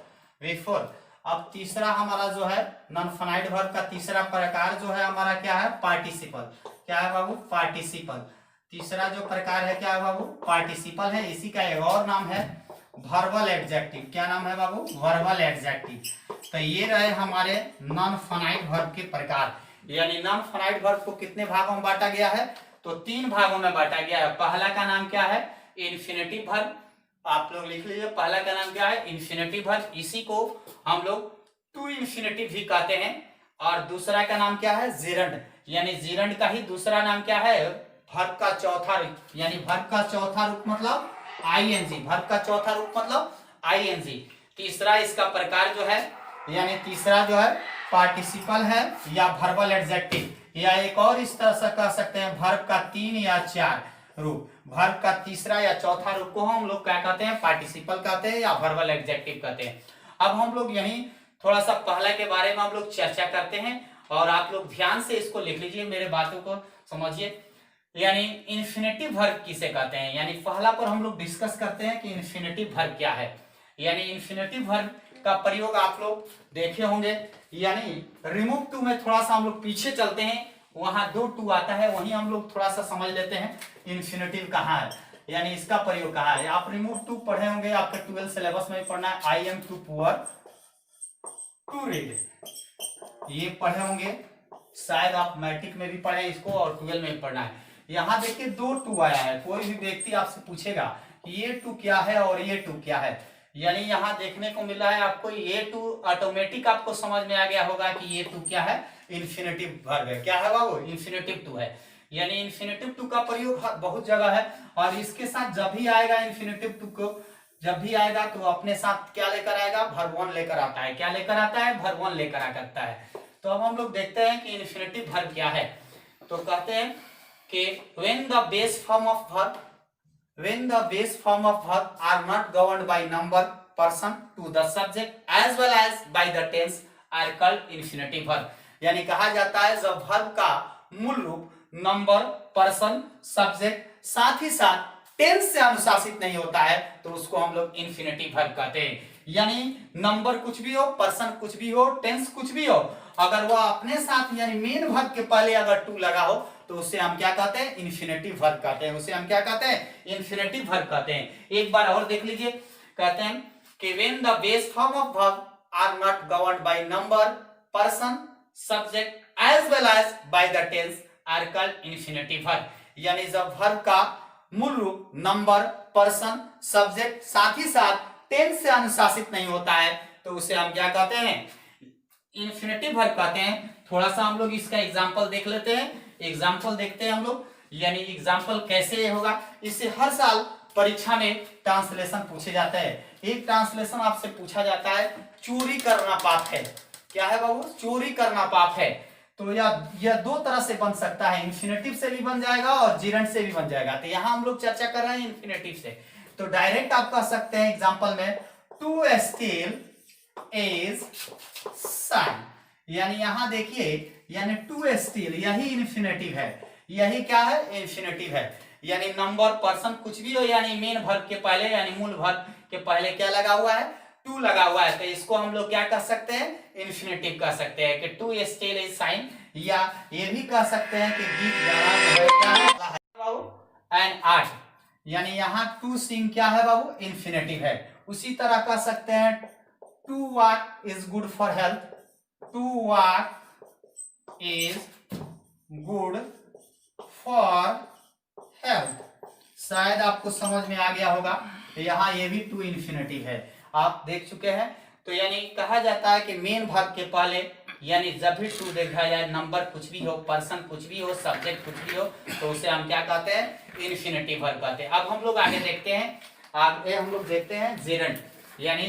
बिफोर। अब तीसरा हमारा जो है नॉन फाइनाइट वर्ब का तीसरा प्रकार जो है हमारा क्या है, पार्टिसिपल। क्या है बाबू, पार्टिसिपल। तीसरा जो प्रकार है क्या है बाबू, पार्टिसिपल है। इसी का एक और नाम है वर्बल एडजेक्टिव। क्या नाम है बाबू, वर्बल एडजेक्टिव। तो ये रहे हमारे नॉन फाइनाइट वर्ब के प्रकार। यानी नॉन फाइनाइट वर्ब को कितने भागों में बांटा गया है, तो 3 भागों में बांटा गया है। पहला का नाम क्या है, इन्फिनेटिव वर्ब। आप लोग लिख लीजिए, पहला का नाम क्या है, इन्फिनेटिव वर्ब। इसी को हम लोग टू इन्फिनेटिव भी कहते हैं। और दूसरा का नाम क्या है, जिरंड। यानी जिरंड का ही दूसरा नाम क्या है, वर्ब का चौथा रूप। यानी वर्ब का चौथा रूप मतलब आईएनजी। वर्ब का चौथा रूप मतलब आईएनजी। तीसरा इसका प्रकार जो है, यानी तीसरा जो है पार्टिसिपल है या वर्बल एडजेक्टिव, या एक और इस तरह से कह सकते हैं वर्ब का 3 या 4 रूप। वर्ब का तीसरा या चौथा रूप को हम लोग क्या कहते हैं, पार्टिसिपल कहते हैं या वर्बल एडजेक्टिव कहते हैं। अब हम लोग यही थोड़ा सा पहला के बारे में हम लोग चर्चा करते हैं, और आप लोग ध्यान से इसको लिख लीजिए, मेरे बातों को समझिए। यानी इन्फिनेटिव वर्ब किसे कहते हैं, यानी पहला पर हम लोग डिस्कस करते हैं कि इन्फिनेटिव वर्ब क्या है। यानी इन्फिनेटिव वर्ब का प्रयोग आप लोग देखे होंगे। यानी रिमूव टू में थोड़ा सा हम लोग पीछे चलते हैं, वहां 2 टू आता है, वहीं हम लोग थोड़ा सा समझ लेते हैं इन्फिनेटिव कहाँ है, यानी इसका प्रयोग कहाँ है। आप रिमूव टू पढ़े होंगे, आपके 12 सिलेबस में पढ़ना है। I am too poor to read, ये पढ़े होंगे, शायद आप मैट्रिक में भी पढ़े इसको और 12 में भी पढ़ना है। यहाँ देखिए 2 टू आया है। कोई भी व्यक्ति आपसे पूछेगा कि ये टू क्या है और ये टू क्या है, यानी यहाँ देखने को मिला है आपको ये टू, ऑटोमेटिक आपको समझ में आ गया होगा कि ये टू क्या है, इन्फिनेटिव वर्ब है। क्या है बाबू, इन्फिनेटिव टू है। यानी इन्फिनेटिव टू का प्रयोग बहुत जगह है, और इसके साथ जब भी आएगा इन्फिनेटिव टू को, जब भी आएगा तो अपने साथ क्या लेकर आएगा, वर्ब वन लेकर आता है। क्या लेकर आता है, वर्ब वन लेकर आता है। तो अब हम लोग देखते हैं कि इन्फिनेटिव वर्ब क्या है। तो कहते हैं कि when the base form of verb are not governed by number, person to the subject as well as by the tense are called infinitive verb। यानी कहा जाता है जब वर्ब का मूल रूप नंबर, पर्सन, सब्जेक्ट साथ ही साथ टेंस से अनुशासित नहीं होता है तो उसको हम लोग इन्फिनेटिव वर्ब कहते हैं। यानी नंबर कुछ भी हो, पर्सन कुछ भी हो, टेंस कुछ भी हो, अगर वह अपने साथ यानी मेन वर्ब के पहले अगर टू लगा हो तो उसे हम क्या कहते हैं, इन्फिनेटिव वर्ब कहते हैं। उसे हम क्या कहते हैं, इन्फिनेटिव वर्ब कहते हैं। एक बार और देख लीजिए, कहते हैं कि when the base form of verb are not governed by number, person, subject as well as by the tense are called infinitive verb। यानी जब वर्ब का मूल रूप नंबर, पर्सन, सब्जेक्ट साथ ही साथ टेंस से अनुशासित नहीं होता है तो उसे हम क्या कहते हैं, इन्फिनेटिव वर्ब कहते हैं। थोड़ा सा हम लोग इसका एग्जांपल देख लेते हैं। एग्जाम्पल देखते हैं हम लोग, यानी एग्जाम्पल कैसे होगा। इससे हर साल परीक्षा में ट्रांसलेशन पूछे जाता है। एक ट्रांसलेशन आपसे पूछा जाता है, चोरी करना पाप है। क्या है बाबू, चोरी करना पाप है। तो यह 2 तरह से बन सकता है, इन्फिनेटिव से भी बन जाएगा और जिरंड से भी बन जाएगा। तो यहाँ हम लोग चर्चा कर रहे हैं इन्फिनेटिव से। तो डायरेक्ट आप कह सकते हैं एग्जाम्पल में, टू स्टील इज साइन। यानी यहां देखिए, यानी टू स्टील यही इन्फिनेटिव है। यही क्या है, इन्फिनेटिव है। यानी नंबर, पर्सन कुछ भी हो, यानी मेन वर्ब के पहले यानी मूल वर्ब के पहले क्या लगा हुआ है, टू लगा हुआ है। तो इसको हम लोग क्या कह सकते हैं, इन्फिनेटिव कह सकते हैं कि टू स्टील इज साइन। या ये भी कह सकते हैं कि गीत गाना जो है क्या है बाबू, एंड आर्ट। यानी यहाँ टू सिंग क्या है बाबू, इन्फिनेटिव है। उसी तरह कह सकते हैं to walk is good for health. To walk is good for health. शायद आपको समझ में आ गया होगा। यहाँ ये भी टू इन्फिनेटिव है, आप देख चुके हैं। तो यानी कहा जाता है कि मेन वर्ब के पहले यानी जब भी टू देखा जाए, नंबर कुछ भी हो, पर्सन कुछ भी हो, सब्जेक्ट कुछ भी हो, तो उसे हम क्या कहते हैं, इन्फिनेटिव वर्ब कहते हैं। अब हम लोग आगे देखते हैं, आगे हम लोग देखते हैं जिरंड। यानी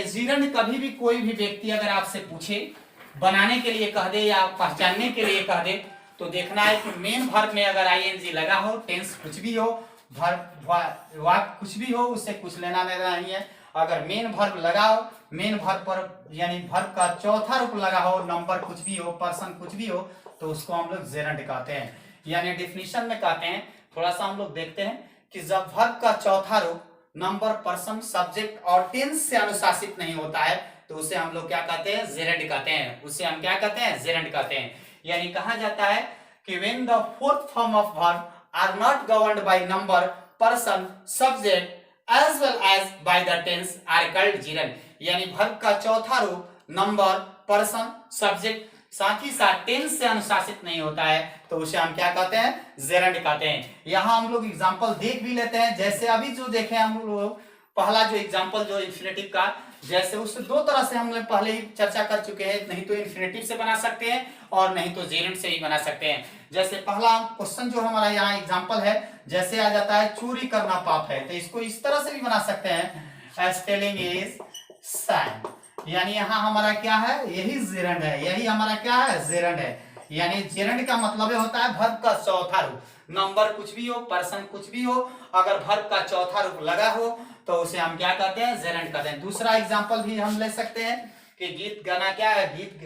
जिरंड कभी भी कोई भी व्यक्ति अगर आपसे पूछे, बनाने के लिए कह दे या पहचानने के लिए कह दे, तो देखना है कि मेन वर्ब में अगर आईएनजी लगा हो, टेंस कुछ भी हो, वाक्य कुछ भी हो, उससे कुछ लेना देना नहीं है। अगर मेन वर्ब लगा हो, मेन वर्ब पर यानी वर्ब का चौथा रूप लगा हो, नंबर कुछ भी हो, पर्सन कुछ भी हो, तो उसको हम लोग जिरंड कहते हैं। यानी डेफिनेशन में कहते हैं, थोड़ा सा हम लोग देखते हैं कि जब वर्ब का चौथा रूप नंबर, पर्सन, सब्जेक्ट और टेंस से अनुशासित नहीं होता है तो उसे हम लोग क्या कहते हैं, जेरेंट कहते हैं। उसे हम क्या कहते हैं, जेरेंट कहते हैं। यानी कहा जाता है कि when the fourth form of verb are not governed by number, person, subject as well as by the tense are called gerund. यानी वर्ब का चौथा रूप नंबर, पर्सन, सब्जेक्ट साथ ही साथ टेंस से अनुशासित नहीं होता है तो उसे हम क्या कहते हैं, जेरेंट कहते हैं। यहाँ हम लोग एग्जांपल देख भी लेते हैं, जैसे अभी जो देखे हम लोग पहला जो एग्जांपल जो इन्फिनेटिव का, जैसे उससे दो तरह से हम लोग पहले ही चर्चा कर चुके हैं, नहीं तो इन्फिनेटिव से बना सकते हैं और नहीं तो जेरेंट से ही बना सकते हैं। जैसे पहला क्वेश्चन जो हमारा यहाँ एग्जांपल है, जैसे आ जाता है चोरी करना पाप है, तो इसको इस तरह से भी बना सकते हैं, स्टेलिंग इज sin। यानी यहाँ हमारा क्या है, यही जेरेंट है, यही हमारा क्या है, जेरेंट है। यानी जेरेंट का मतलब होता है वर्ब का चौथा रूप, नंबर कुछ भी हो, पर्सन कुछ भी हो, अगर वर्ब का चौथा रूप लगा हो तो उसे हम क्या कहते हैं, जेरेंट कहते हैं। दूसरा एग्जांपल भी हम ले सकते हैं कि गीत गाना क्या है, गीत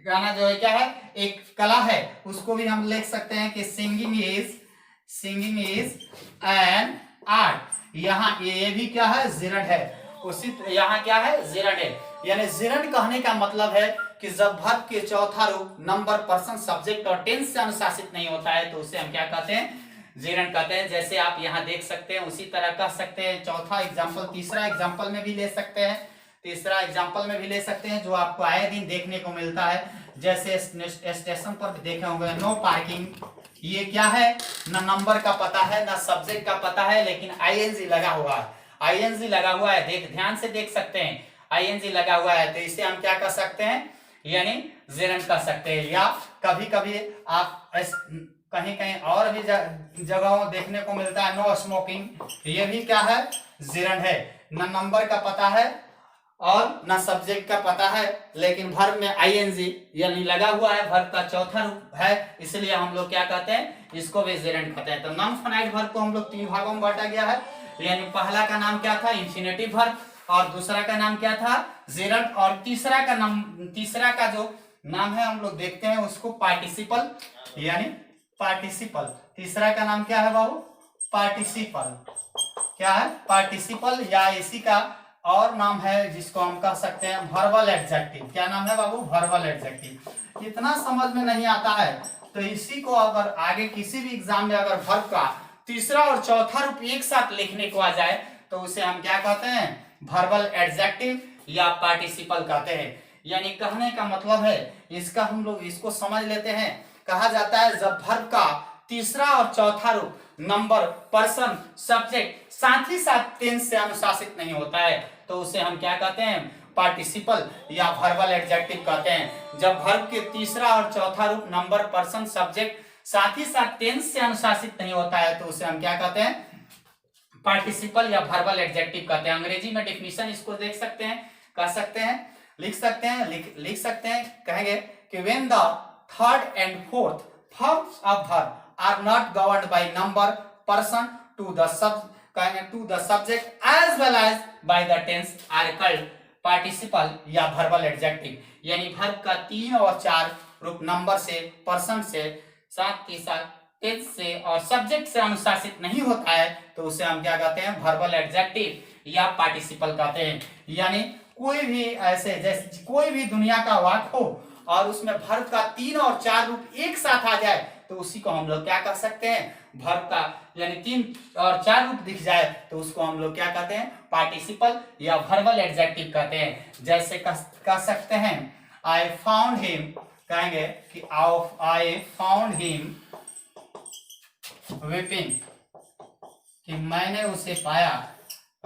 गाना जो है क्या है, एक कला है, उसको भी हम लिख सकते हैं कि सिंगिंग इज एन आर्ट। यहाँ ये भी क्या है, जेरेंट है। उसी यहाँ क्या है, जेरेंट है। यानी जेरेंट कहने का मतलब है कि जब वर्ब के चौथा रूप नंबर, पर्सन, सब्जेक्ट और टेंस से अनुशासित नहीं होता है तो उसे हम क्या कहते हैं, जेरेंट कहते हैं। जैसे आप यहाँ देख सकते हैं, उसी तरह कह सकते हैं चौथा एग्जांपल तीसरा एग्जांपल में भी ले सकते हैं, तीसरा एग्जांपल में भी ले सकते हैं, जो आपको आए दिन देखने को मिलता है। जैसे स्टेशन पर देखे होंगे नो पार्किंग, ये क्या है, ना नंबर का पता है ना सब्जेक्ट का पता है, लेकिन आईएनजी लगा हुआ है, आईएनजी लगा हुआ है, देख ध्यान से देख सकते हैं, आईएनजी लगा हुआ है, तो इसे हम क्या कर सकते हैं, यानी जेरेंट कर सकते हैं। या कभी कभी आप कहीं कहीं और भी जगहों देखने को मिलता है नो स्मोकिंग, ये भी क्या है, जेरेंट है। न नंबर का पता है और न सब्जेक्ट का पता है, लेकिन वर्ब में आईएनजी यानी लगा हुआ है, वर्ब का चौथा रूप है, इसलिए हम लोग क्या कहते हैं, इसको भी जेरेंट कहते हैं। तो नॉन फाइनाइट वर्ब को हम लोग तीन भागों में बांटा गया है। यानी पहला का नाम क्या था, इंफिनिटिव वर्ब, और दूसरा का नाम क्या था, जेरेंट, और तीसरा का जो नाम है हम लोग देखते हैं उसको पार्टिसिपल, यानी पार्टिसिपल। तीसरा का नाम क्या है बाबू, पार्टिसिपल। क्या है, पार्टिसिपल, या इसी का और नाम है जिसको हम कह सकते हैं वर्बल एडजेक्टिव। क्या नाम है बाबू, वर्बल एडजेक्टिव। इतना समझ में नहीं आता है तो इसी को अगर आगे किसी भी एग्जाम में अगर वर्ब का तीसरा और चौथा रूप एक साथ लिखने को आ जाए तो उसे हम क्या कहते हैं, वर्बल एडजेक्टिव या पार्टिसिपल कहते हैं। यानी कहने का मतलब है, इसका हम लोग इसको समझ लेते हैं। कहा जाता है जब वर्ब का तीसरा और चौथा रूप नंबर, पर्सन, सब्जेक्ट साथ ही साथ टेंस से अनुशासित नहीं होता है तो उसे हम क्या कहते हैं, पार्टिसिपल या वर्बल एडजेक्टिव कहते हैं। जब वर्ब के तीसरा और चौथा रूप नंबर, पर्सन, सब्जेक्ट साथ ही साथ टेंस से अनुशासित नहीं होता है तो उसे हम क्या कहते हैं, पार्टिसिपल या वर्बल एडजेक्टिव कहते हैं। अंग्रेजी में डेफिनेशन इसको देख सकते हैं, कह सकते हैं, लिख सकते हैं, लिख सकते हैं, कहेंगे कि when the third and fourth forms of verb are not governed by number, person to the subject as well as by the tense are called participle या वर्बल एडजेक्टिव। यानी वर्ब का तीन और चार रूप नंबर से, पर्सन से, साथ ही साथ टेंस से और सब्जेक्ट से अनुशासित नहीं होता है तो उसे हम क्या कहते हैं, वर्बल एडजेक्टिव या पार्टिसिपल कहते हैं। यानी कोई भी ऐसे, जैसे कोई भी दुनिया का वाक्य हो और उसमें वर्ब का तीन और चार रूप एक साथ आ जाए तो उसी को हम लोग क्या कर सकते हैं, वर्ब का यानी तीन और चार रूप दिख जाए तो उसको हम लोग क्या कहते हैं, पार्टिसिपल या वर्बल एडजेक्टिव कहते हैं। जैसे कह सकते हैं आई फाउंड हिम, कहेंगे कि आई फाउंड हिम वीपिंग, कि मैंने उसे पाया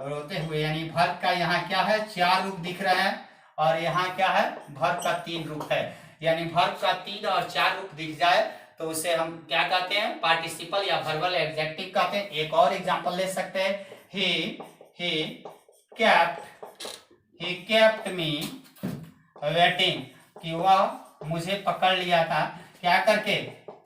रोते हुए। यानी वर्ब का यहाँ क्या है, चार रूप दिख रहे हैं और यहाँ क्या है, वर्ब का तीन रूप है। यानी वर्ब का तीन और चार रूप दिख जाए तो उसे हम क्या कहते हैं, पार्टिसिपल या वर्बल एडजेक्टिव कहते हैं। एक और एग्जांपल ले सकते हैं, he kept me waiting, कि वह मुझे पकड़ लिया था, क्या करके,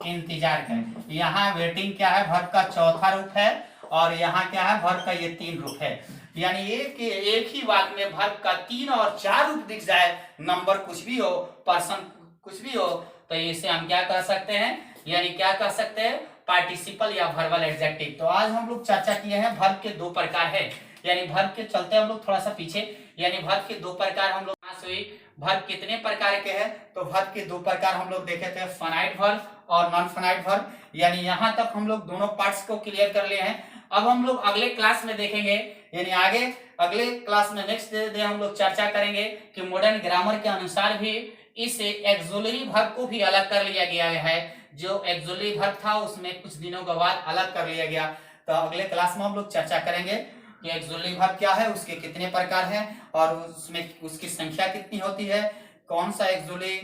इंतजार कर। यहाँ वेटिंग क्या है, वर्ब का चौथा रूप है और यहाँ क्या है, वर्ब का ये तीन रूप है। यानी एक ही वाक्य में वर्ब का तीन और चार रूप दिख जाए, नंबर कुछ भी हो, पर्सन कुछ भी हो, तो इसे हम क्या कर सकते हैं, यानी क्या कर सकते हैं, पार्टिसिपल या वर्बल एडजेक्टिव। तो आज हम लोग चर्चा किए हैं वर्ब के दो प्रकार है, यानी वर्ब के चलते हम लोग थोड़ा सा पीछे, यानी वर्ब के दो प्रकार हम लोग हुई। वर्ब कितने प्रकार के हैं, तो वर्ब के दो प्रकार हम लोग देखे थे, फाइनाइट वर्ब और नॉन फाइनाइट वर्ब। यानी यहाँ तक हम लोग दोनों पार्ट्स को क्लियर कर लिए हैं। अब हम लोग अगले क्लास में देखेंगे, यानी आगे अगले क्लास में नेक्स्ट डे हम लोग चर्चा करेंगे कि मॉडर्न ग्रामर के अनुसार भी इस एक्सुलरी वर्ब को भी अलग कर लिया गया है। जो एक्सुलरी वर्ब था उसमें कुछ दिनों के बाद अलग कर लिया गया। तो अगले क्लास में हम लोग चर्चा करेंगे कि एक्सुलरी वर्ब क्या है, उसके कितने प्रकार हैं और उसमें उसकी संख्या कितनी होती है, कौन सा एक्सुलरी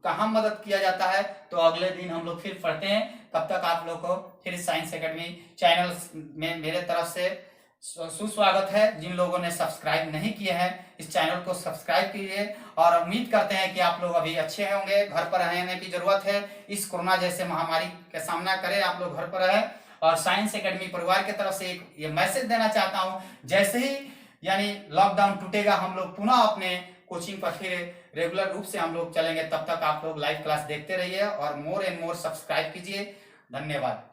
कहाँ मदद किया जाता है। तो अगले दिन हम लोग फिर पढ़ते हैं। तब तक आप लोग को फिर साइंस एकेडमी चैनल में मेरे तरफ से सुस्वागत है। जिन लोगों ने सब्सक्राइब नहीं किए हैं इस चैनल को सब्सक्राइब कीजिए और उम्मीद करते हैं कि आप लोग अभी अच्छे होंगे। घर पर रहने की जरूरत है, इस कोरोना जैसे महामारी का सामना करें, आप लोग घर पर रहें। और साइंस एकेडमी परिवार की तरफ से एक ये मैसेज देना चाहता हूं, जैसे ही यानी लॉकडाउन टूटेगा हम लोग पुनः अपने कोचिंग पर फिर रेगुलर रूप से हम लोग चलेंगे। तब तक आप लोग लाइव क्लास देखते रहिए और मोर एंड मोर सब्सक्राइब कीजिए। धन्यवाद।